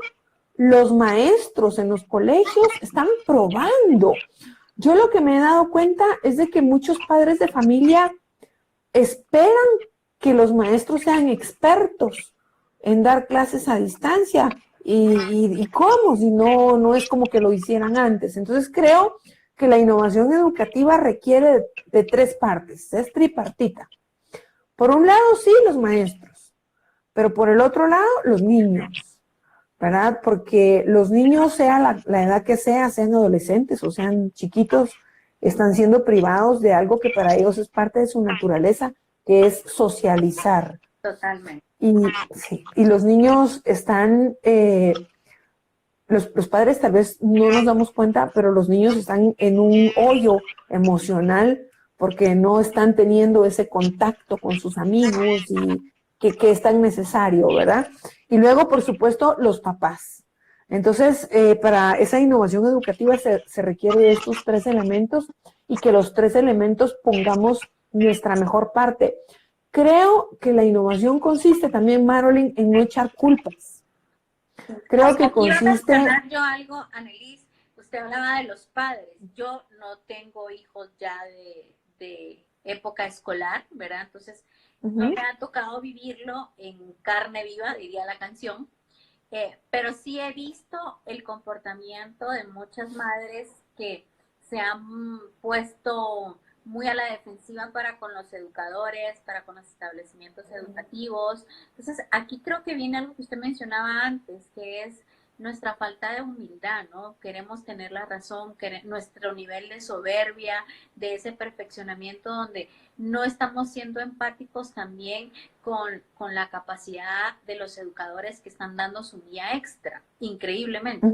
los maestros en los colegios están probando. Yo lo que me he dado cuenta es de que muchos padres de familia esperan que los maestros sean expertos en dar clases a distancia. ¿Y cómo? Si no es como que lo hicieran antes. Entonces creo que la innovación educativa requiere de tres partes, es tripartita. Por un lado, sí, los maestros, pero por el otro lado, los niños, ¿verdad? Porque los niños, sea la edad que sea, sean adolescentes o sean chiquitos, están siendo privados de algo que para ellos es parte de su naturaleza, que es socializar. Totalmente. Y los niños están, los padres tal vez no nos damos cuenta, pero los niños están en un hoyo emocional porque no están teniendo ese contacto con sus amigos y que es tan necesario, ¿verdad? Y luego, por supuesto, los papás. Entonces, para esa innovación educativa se requiere de estos tres elementos y que los tres elementos pongamos nuestra mejor parte. Creo que la innovación consiste también, Marilyn, en no echar culpas. Creo que Quiero consiste... mencionar yo algo, Annelise. Usted hablaba de los padres. Yo no tengo hijos ya de época escolar, ¿verdad? Entonces, no me ha tocado vivirlo en carne viva, diría la canción. Pero sí he visto el comportamiento de muchas madres que se han puesto muy a la defensiva para con los educadores, para con los establecimientos educativos. Entonces, aquí creo que viene algo que usted mencionaba antes, que es nuestra falta de humildad, ¿no? Queremos tener la razón, nuestro nivel de soberbia, de ese perfeccionamiento donde no estamos siendo empáticos también con la capacidad de los educadores que están dando su día extra, increíblemente.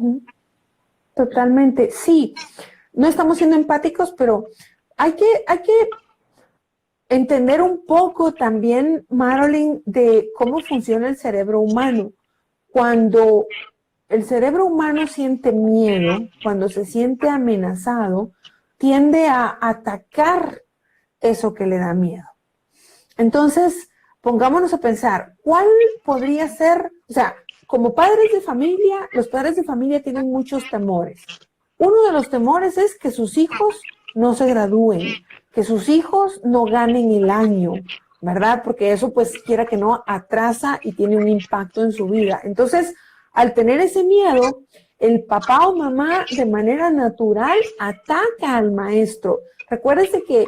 Totalmente, sí. No estamos siendo empáticos, pero hay que entender un poco también, Marilyn, de cómo funciona el cerebro humano. Cuando el cerebro humano siente miedo, cuando se siente amenazado, tiende a atacar eso que le da miedo. Entonces, pongámonos a pensar, ¿cuál podría ser? O sea, como padres de familia, los padres de familia tienen muchos temores. Uno de los temores es que sus hijos no se gradúen, que sus hijos no ganen el año, ¿verdad? Porque eso, pues, quiera que no, atrasa y tiene un impacto en su vida. Entonces, al tener ese miedo, el papá o mamá de manera natural ataca al maestro. Recuérdense que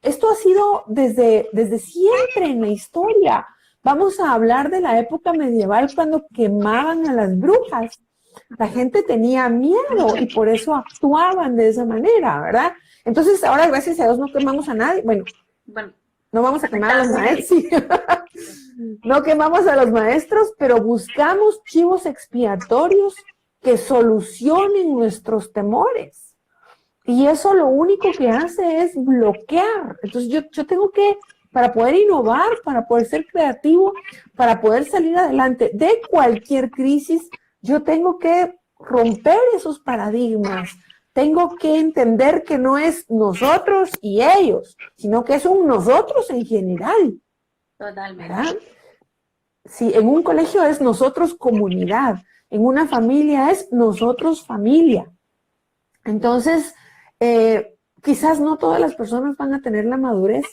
esto ha sido desde siempre en la historia. Vamos a hablar de la época medieval cuando quemaban a las brujas. La gente tenía miedo y por eso actuaban de esa manera, ¿verdad? Entonces, ahora, gracias a Dios, no quemamos a nadie. Bueno, no vamos a quemar a los maestros. Sí. No quemamos a los maestros, pero buscamos chivos expiatorios que solucionen nuestros temores. Y eso lo único que hace es bloquear. Entonces yo tengo que, para poder innovar, para poder ser creativo, para poder salir adelante de cualquier crisis, yo tengo que romper esos paradigmas. Tengo que entender que no es nosotros y ellos, sino que es un nosotros en general. Totalmente. ¿Verdad? Sí, en un colegio es nosotros comunidad, en una familia es nosotros familia. Entonces, quizás no todas las personas van a tener la madurez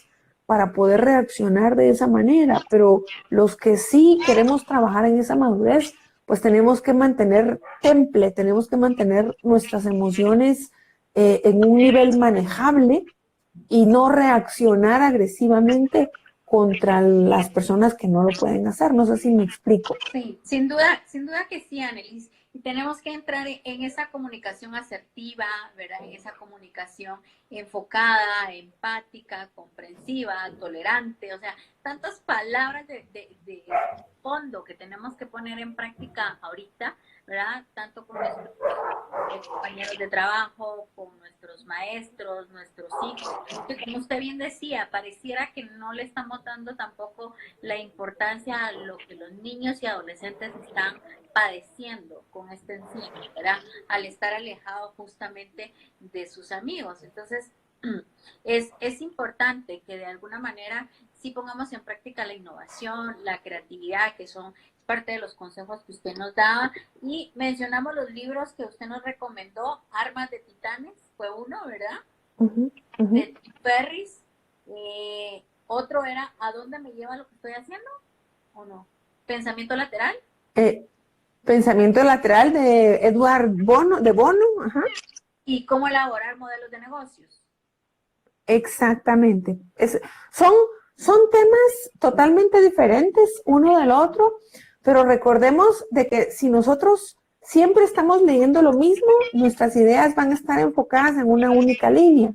para poder reaccionar de esa manera, pero los que sí queremos trabajar en esa madurez, pues tenemos que mantener temple, tenemos que mantener nuestras emociones en un nivel manejable y no reaccionar agresivamente contra las personas que no lo pueden hacer. No sé si me explico. Sí, sin duda que sí, Annelise. Y tenemos que entrar en esa comunicación asertiva, ¿verdad? En esa comunicación enfocada, empática, comprensiva, tolerante, o sea, tantas palabras de fondo que tenemos que poner en práctica ahorita, ¿verdad? Tanto con nuestros compañeros de trabajo, con nuestros maestros, nuestros hijos, que como usted bien decía, pareciera que no le estamos dando tampoco la importancia a lo que los niños y adolescentes están padeciendo con este encierro, ¿verdad? Al estar alejados justamente de sus amigos. Entonces, es importante que de alguna manera sí pongamos en práctica la innovación, la creatividad, que son parte de los consejos que usted nos daba, y mencionamos los libros que usted nos recomendó. Armas de Titanes fue uno, ¿verdad? De Tim Ferriss. Otro era ¿A dónde me lleva lo que estoy haciendo? ¿O no? Pensamiento lateral. Pensamiento lateral de Edward Bono, de Bono. Ajá. Y cómo elaborar modelos de negocios. Exactamente. Son temas totalmente diferentes uno del otro, pero recordemos de que si nosotros siempre estamos leyendo lo mismo, nuestras ideas van a estar enfocadas en una única línea.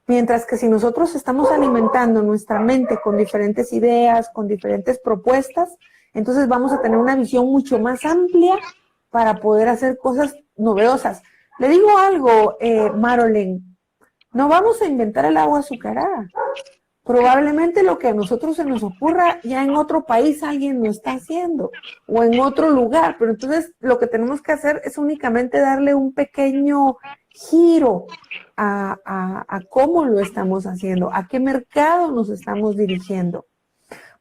Mientras que si nosotros estamos alimentando nuestra mente con diferentes ideas, con diferentes propuestas, entonces vamos a tener una visión mucho más amplia para poder hacer cosas novedosas. Le digo algo, Marilyn, no vamos a inventar el agua azucarada. Probablemente lo que a nosotros se nos ocurra, ya en otro país alguien lo está haciendo o en otro lugar, pero entonces lo que tenemos que hacer es únicamente darle un pequeño giro a cómo lo estamos haciendo, a qué mercado nos estamos dirigiendo.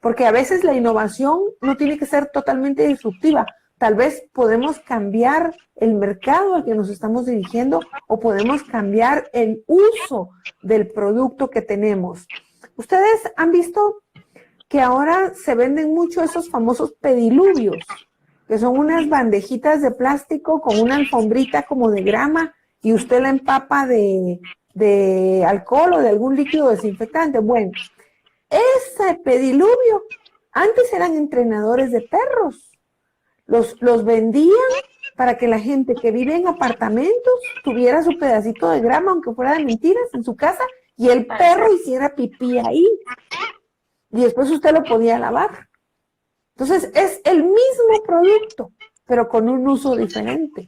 Porque a veces la innovación no tiene que ser totalmente disruptiva. Tal vez podemos cambiar el mercado al que nos estamos dirigiendo o podemos cambiar el uso del producto que tenemos. Ustedes han visto que ahora se venden mucho esos famosos pediluvios, que son unas bandejitas de plástico con una alfombrita como de grama y usted la empapa de alcohol o de algún líquido desinfectante. Bueno, ese pediluvio antes eran entrenadores de perros. Los vendían para que la gente que vive en apartamentos tuviera su pedacito de grama, aunque fuera de mentiras, en su casa, y el perro hiciera pipí ahí. Y después usted lo podía lavar. Entonces, es el mismo producto, pero con un uso diferente.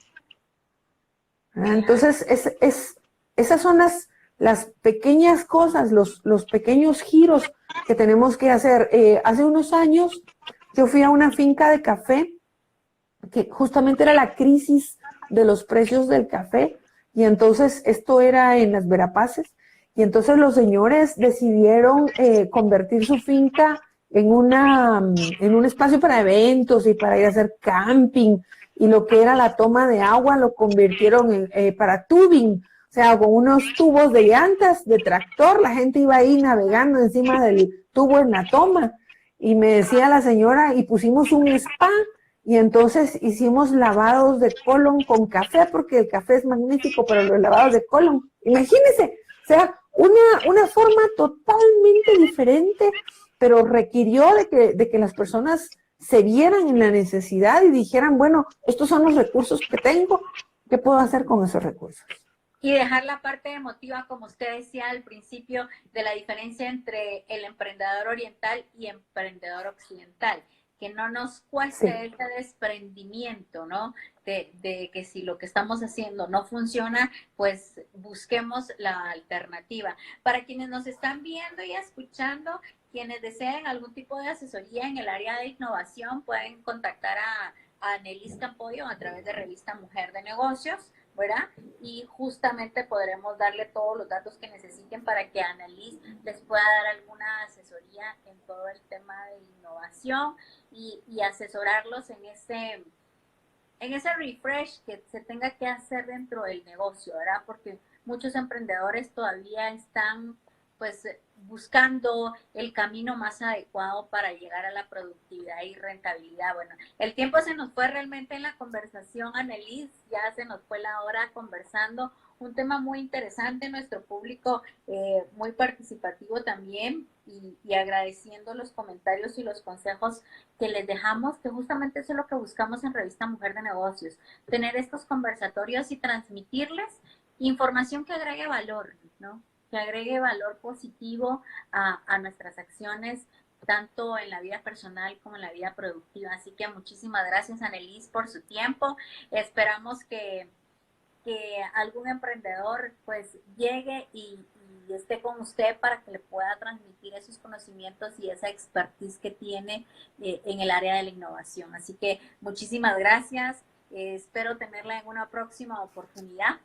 Entonces, esas son las pequeñas cosas, los pequeños giros que tenemos que hacer. Hace unos años, yo fui a una finca de café que justamente era la crisis de los precios del café, y entonces esto era en las Verapaces, y entonces los señores decidieron convertir su finca en un espacio para eventos y para ir a hacer camping, y lo que era la toma de agua lo convirtieron para tubing, o sea, con unos tubos de llantas, de tractor, la gente iba ahí navegando encima del tubo en la toma, y me decía la señora, y pusimos un spa, y entonces hicimos lavados de colon con café, porque el café es magnífico, pero los lavados de colon, imagínense, o sea, una forma totalmente diferente, pero requirió de que las personas se vieran en la necesidad y dijeran, bueno, estos son los recursos que tengo, ¿qué puedo hacer con esos recursos? Y dejar la parte emotiva, como usted decía al principio, de la diferencia entre el emprendedor oriental y emprendedor occidental. Que no nos cueste ese desprendimiento, ¿no? De que si lo que estamos haciendo no funciona, pues busquemos la alternativa. Para quienes nos están viendo y escuchando, quienes deseen algún tipo de asesoría en el área de innovación, pueden contactar a Annelise Campoyo a través de Revista Mujer de Negocios, ¿verdad? Y justamente podremos darle todos los datos que necesiten para que Annelise les pueda dar alguna asesoría en todo el tema de innovación y asesorarlos en ese refresh que se tenga que hacer dentro del negocio, ¿verdad? Porque muchos emprendedores todavía están pues buscando el camino más adecuado para llegar a la productividad y rentabilidad. Bueno, el tiempo se nos fue realmente en la conversación, Annelise, ya se nos fue la hora conversando, un tema muy interesante, nuestro público muy participativo también, y agradeciendo los comentarios y los consejos que les dejamos, que justamente eso es lo que buscamos en Revista Mujer de Negocios, tener estos conversatorios y transmitirles información que agregue valor, ¿no? Que agregue valor positivo a nuestras acciones, tanto en la vida personal como en la vida productiva. Así que muchísimas gracias, Annelise, por su tiempo. Esperamos que que algún emprendedor pues llegue y esté con usted para que le pueda transmitir esos conocimientos y esa expertise que tiene en el área de la innovación. Así que muchísimas gracias. Espero tenerla en una próxima oportunidad.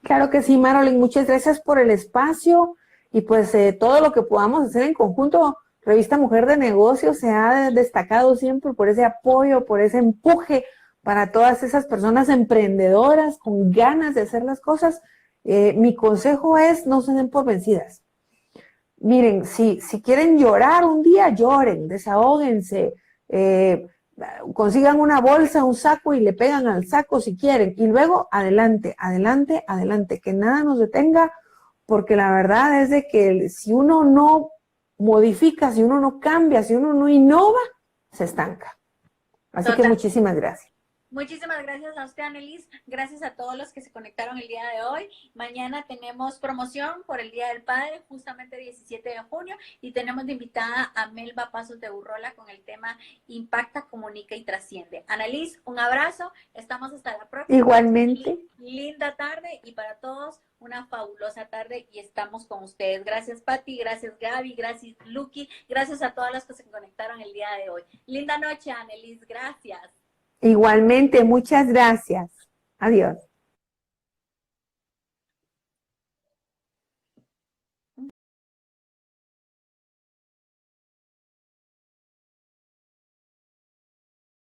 Claro que sí, Marilyn, muchas gracias por el espacio y pues todo lo que podamos hacer en conjunto. Revista Mujer de Negocios se ha destacado siempre por ese apoyo, por ese empuje para todas esas personas emprendedoras con ganas de hacer las cosas. Mi consejo es no se den por vencidas. Miren, si quieren llorar un día, lloren, desahóguense, consigan una bolsa, un saco y le pegan al saco si quieren. Y luego adelante, adelante, adelante, que nada nos detenga, porque la verdad es de que si uno no modifica, si uno no cambia, si uno no innova, se estanca. Así que muchísimas gracias. Muchísimas gracias a usted, Annelies. Gracias a todos los que se conectaron el día de hoy. Mañana tenemos promoción por el Día del Padre, justamente 17 de junio, y tenemos de invitada a Melba Pasos de Urrola con el tema Impacta, Comunica y Trasciende. Annelies, un abrazo. Estamos hasta la próxima. Igualmente. Linda tarde y para todos una fabulosa tarde y estamos con ustedes. Gracias, Pati. Gracias, Gaby. Gracias, Lucky. Gracias a todas las que se conectaron el día de hoy. Linda noche, Annelies. Gracias. Igualmente, muchas gracias. Adiós.